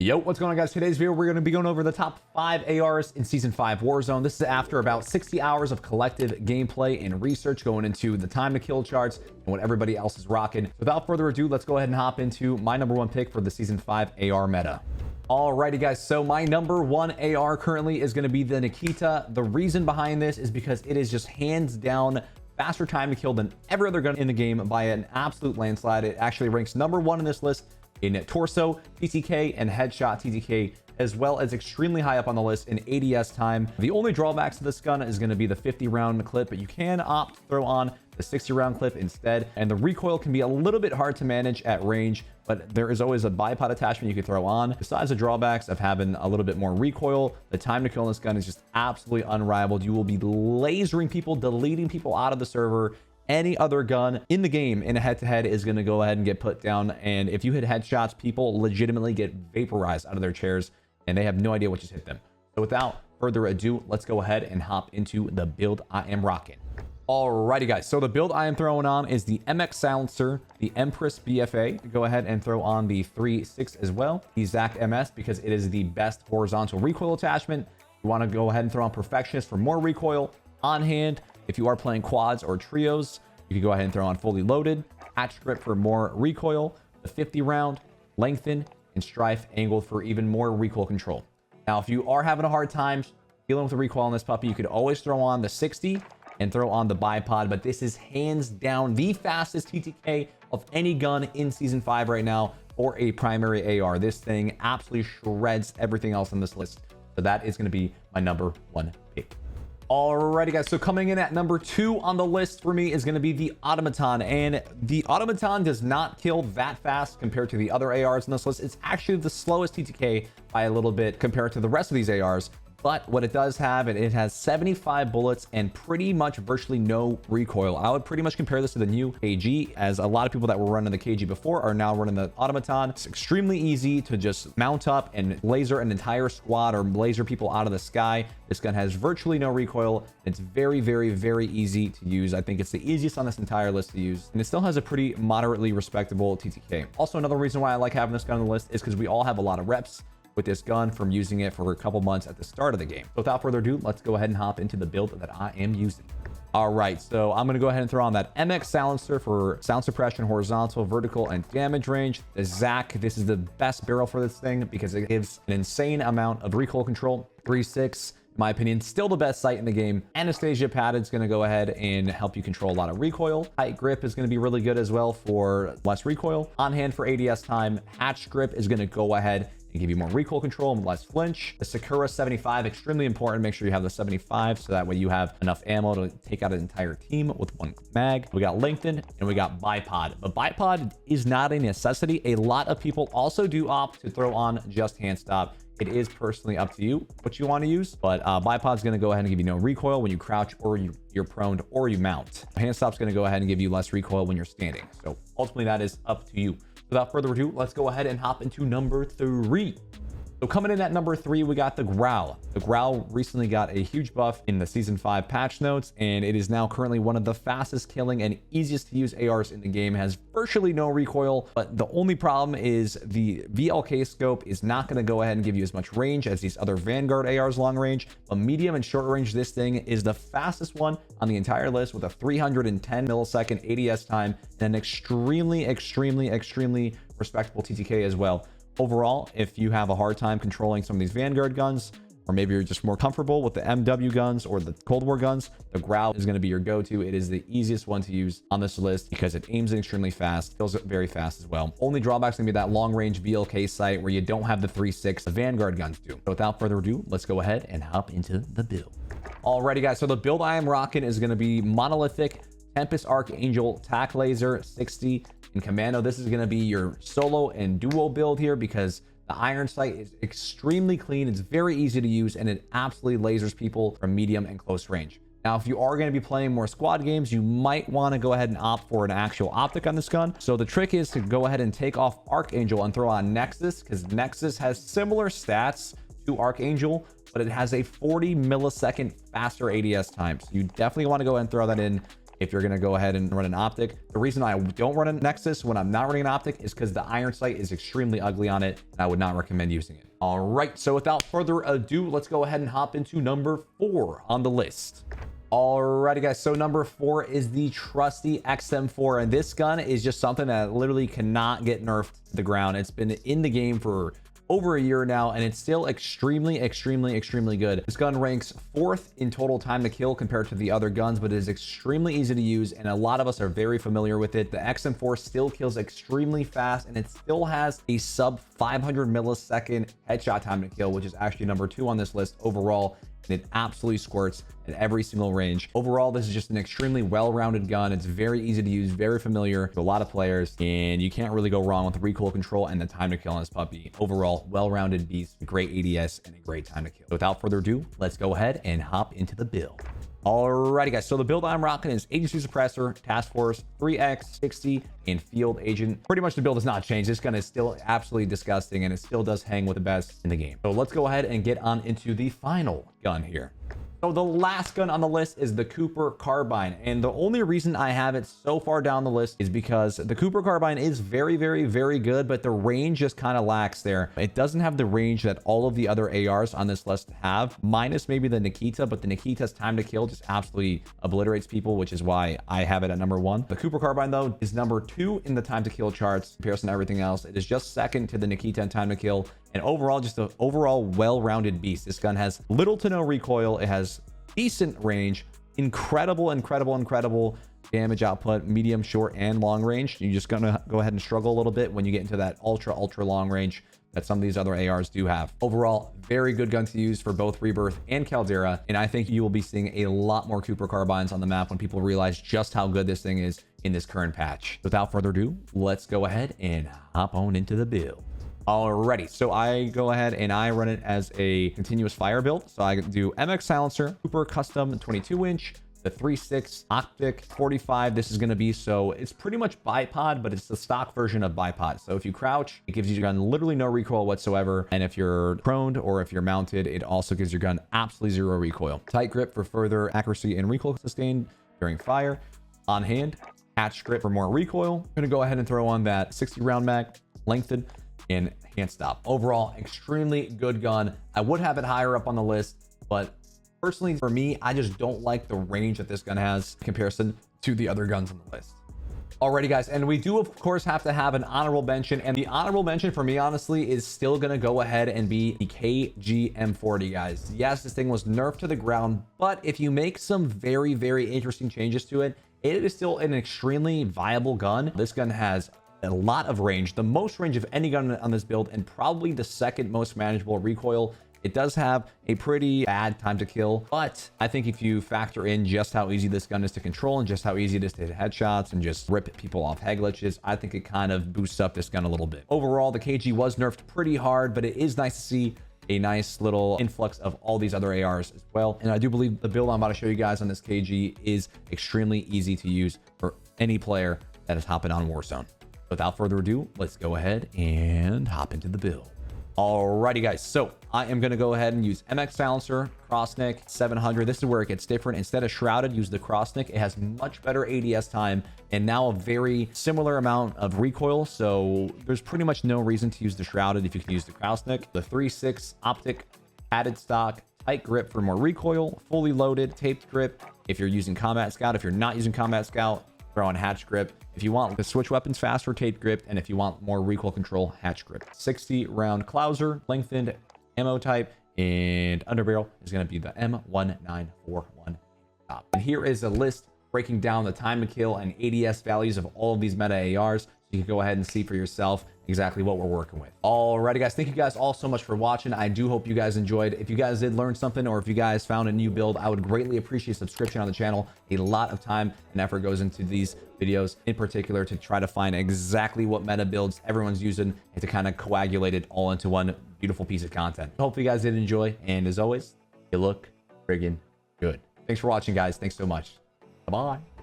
Yo, what's going on, guys? Today's video, we're going to be going over the top 5 ARs in Season 5 Warzone. This is after about 60 hours of collective gameplay and research going into the time to kill charts and what everybody else is rocking. Without further ado, let's go ahead and hop into my number 1 pick for the Season 5 AR meta. Alrighty, guys, so my number 1 AR currently is going to be the Nikita. The reason behind this is because it is just hands down faster time to kill than every other gun in the game by an absolute landslide. It actually ranks number 1 in this list in torso TTK and headshot TTK, as well as extremely high up on the list in ADS time. The only drawbacks to this gun is going to be the 50 round clip, but you can opt to throw on the 60 round clip instead, and the recoil can be a little bit hard to manage at range, but there is always a bipod attachment you can throw on. Besides the drawbacks of having a little bit more recoil, the time to kill on this gun is just absolutely unrivaled. You will be lasering people, deleting people out of the server. Any other gun in the game in a head-to-head is going to go ahead and get put down, and if you hit headshots, people legitimately get vaporized out of their chairs and they have no idea what just hit them. So without further ado, let's go ahead and hop into the build I am rocking. Alrighty, guys, so the build I am throwing on is the MX Silencer, the Empress BFA. Go ahead and throw on the 3.6 as well, the Zac MS, because it is the best horizontal recoil attachment. You want to go ahead and throw on Perfectionist for more recoil. On hand, if you are playing quads or trios, you can go ahead and throw on Fully Loaded, Hatch Grip for more recoil, the 50 round, Lengthen, and Strife Angled for even more recoil control. Now, if you are having a hard time dealing with the recoil on this puppy, you could always throw on the 60 and throw on the bipod, but this is hands down the fastest TTK of any gun in Season 5 right now for a primary AR. This thing absolutely shreds everything else on this list. So that is going to be my number 1 pick. Alrighty, guys, so coming in at number 2 on the list for me is going to be the Automaton, and the Automaton does not kill that fast compared to the other ARs in this list. It's actually the slowest TTK by a little bit compared to the rest of these ARs. But what it does have, it has 75 bullets and pretty much virtually no recoil. I would pretty much compare this to the new KG, as a lot of people that were running the KG before are now running the Automaton. It's extremely easy to just mount up and laser an entire squad or laser people out of the sky. This gun has virtually no recoil. It's very, very, very easy to use. I think it's the easiest on this entire list to use, and it still has a pretty moderately respectable TTK. Also, another reason why I like having this gun on the list is because we all have a lot of reps with this gun from using it for a couple months at the start of the game. So without further ado, let's go ahead and hop into the build that I am using. All right, so I'm going to go ahead and throw on that MX Silencer for sound suppression, horizontal, vertical, and damage range. The Zac, this is the best barrel for this thing because it gives an insane amount of recoil control. 3.6, in my opinion, still the best sight in the game. Anastasia padded is going to go ahead and help you control a lot of recoil. Tight grip is going to be really good as well for less recoil. On hand for ADS time. Hatch grip is going to go ahead and give you more recoil control and less flinch. The Sakura 75, extremely important. Make sure you have the 75 so that way you have enough ammo to take out an entire team with one mag. We got Lengthen and we got bipod. But bipod is not a necessity. A lot of people also do opt to throw on just hand stop. It is personally up to you what you want to use, but bipod is going to go ahead and give you no recoil when you crouch or you're prone or you mount. Hand stop is going to go ahead and give you less recoil when you're standing. So ultimately that is up to you. Without further ado, let's go ahead and hop into number 3. So coming in at number 3, we got the Grau. The Grau recently got a huge buff in the Season 5 patch notes, and it is now currently one of the fastest killing and easiest to use ARs in the game. It has virtually no recoil, but the only problem is the VLK scope is not going to go ahead and give you as much range as these other Vanguard ARs long range. But medium and short range, this thing is the fastest one on the entire list with a 310 millisecond ADS time and an extremely, extremely, extremely respectable TTK as well. Overall, if you have a hard time controlling some of these Vanguard guns, or maybe you're just more comfortable with the MW guns or the Cold War guns, the Grau is going to be your go-to. It is the easiest one to use on this list because it aims it extremely fast, kills it very fast as well. Only drawbacks going to be that long-range VLK sight where you don't have the 3.6 the Vanguard guns do. So without further ado, let's go ahead and hop into the build. Alrighty, guys, so the build I am rocking is going to be Monolithic Tempest Archangel Tac Laser 60 in Commando. This is going to be your solo and duo build here because the iron sight is extremely clean. It's very easy to use and it absolutely lasers people from medium and close range. Now, if you are going to be playing more squad games, you might want to go ahead and opt for an actual optic on this gun. So the trick is to go ahead and take off Archangel and throw on Nexus, because Nexus has similar stats to Archangel, but it has a 40 millisecond faster ADS time. So you definitely want to go ahead and throw that in if you're going to go ahead and run an optic. The reason I don't run a Nexus when I'm not running an optic is because the iron sight is extremely ugly on it, and I would not recommend using it. All right, so without further ado, let's go ahead and hop into number 4 on the list. Alrighty guys, so number 4 is the trusty XM4, and this gun is just something that literally cannot get nerfed to the ground. It's been in the game for over a year now, and it's still extremely good. This gun ranks 4th in total time to kill compared to the other guns, but it is extremely easy to use, and a lot of us are very familiar with it. The XM4 still kills extremely fast, and it still has a sub 500 millisecond headshot time to kill, which is actually number 2 on this list overall. And it absolutely squirts at every single range. Overall, this is just an extremely well-rounded gun. It's very easy to use, very familiar to a lot of players, and you can't really go wrong with the recoil control and the time to kill on this puppy. Overall, well-rounded beast, great ADS, and a great time to kill. So without further ado, let's go ahead and hop into the build. Alrighty guys, so the build I'm rocking is Agency Suppressor, Task Force, 3X, 60, and Field Agent. Pretty much the build has not changed. This gun is still absolutely disgusting, and it still does hang with the best in the game. So let's go ahead and get on into the final gun here. So the last gun on the list is the Cooper Carbine, and the only reason I have it so far down the list is because the Cooper Carbine is very good, but the range just kind of lacks there. It doesn't have the range that all of the other ARs on this list have, minus maybe the Nikita, but the Nikita's time to kill just absolutely obliterates people, which is why I have it at number 1. The Cooper Carbine, though, is number 2 in the time to kill charts in comparison to everything else. It is just second to the Nikita in time to kill, and overall, just an overall well-rounded beast. This gun has little to no recoil. It has decent range, incredible damage output, medium, short, and long range. You're just gonna go ahead and struggle a little bit when you get into that ultra long range that some of these other ARs do have. Overall, very good gun to use for both Rebirth and Caldera, and I think you will be seeing a lot more Cooper Carbines on the map when people realize just how good this thing is in this current patch. Without further ado, let's go ahead and hop on into the build. Alrighty, so I go ahead and I run it as a continuous fire build. So I do MX silencer, Cooper custom 22-inch, the 3.6 optic 45. This is going to be, so it's pretty much bipod, but it's the stock version of bipod. So if you crouch, it gives your gun literally no recoil whatsoever, and if you're proned or if you're mounted, it also gives your gun absolutely 0 recoil. Tight grip for further accuracy and recoil sustain during fire. On hand, hatch grip for more recoil. I'm going to go ahead and throw on that 60 round mag, lengthened, and hand stop. Overall, extremely good gun. I would have it higher up on the list, but personally for me, I just don't like the range that this gun has in comparison to the other guns on the list. Alrighty guys, and we do of course have to have an honorable mention, and the honorable mention for me honestly is still gonna go ahead and be the KGM40, guys. Yes, this thing was nerfed to the ground, but if you make some very interesting changes to it, it is still an extremely viable gun. This gun has a lot of range, the most range of any gun on this build, and probably the second most manageable recoil. It does have a pretty bad time to kill, but I think if you factor in just how easy this gun is to control and just how easy it is to hit headshots and just rip people off head glitches, I think it kind of boosts up this gun a little bit. Overall, the KG was nerfed pretty hard, but it is nice to see a nice little influx of all these other ARs as well. And I do believe the build I'm about to show you guys on this KG is extremely easy to use for any player that is hopping on Warzone. Without further ado, let's go ahead and hop into the build. Alrighty guys, so I am going to go ahead and use MX silencer, crossneck 700. This is where it gets different. Instead of shrouded, use the crossneck. It has much better ADS time and now a very similar amount of recoil, so there's pretty much no reason to use the shrouded if you can use the crossneck. The 3.6 optic, padded stock, tight grip for more recoil, fully loaded, taped grip if you're using Combat Scout. If you're not using Combat Scout, throw on hatch grip. If you want to switch weapons faster, taped grip, and if you want more recoil control, hatch grip. 60 round Clouser, lengthened ammo type, and underbarrel is going to be the M1941 top. And here is a list breaking down the time to kill and ADS values of all of these meta ARs, so you can go ahead and see for yourself exactly what we're working with. Alrighty guys, thank you guys all so much for watching. I do hope you guys enjoyed. If you guys did learn something, or if you guys found a new build, I would greatly appreciate subscription on the channel. A lot of time and effort goes into these videos in particular to try to find exactly what meta builds everyone's using and to kind of coagulate it all into one beautiful piece of content. Hopefully you guys did enjoy, and as always, you look friggin' good. Thanks for watching guys. Thanks so much. Bye-bye.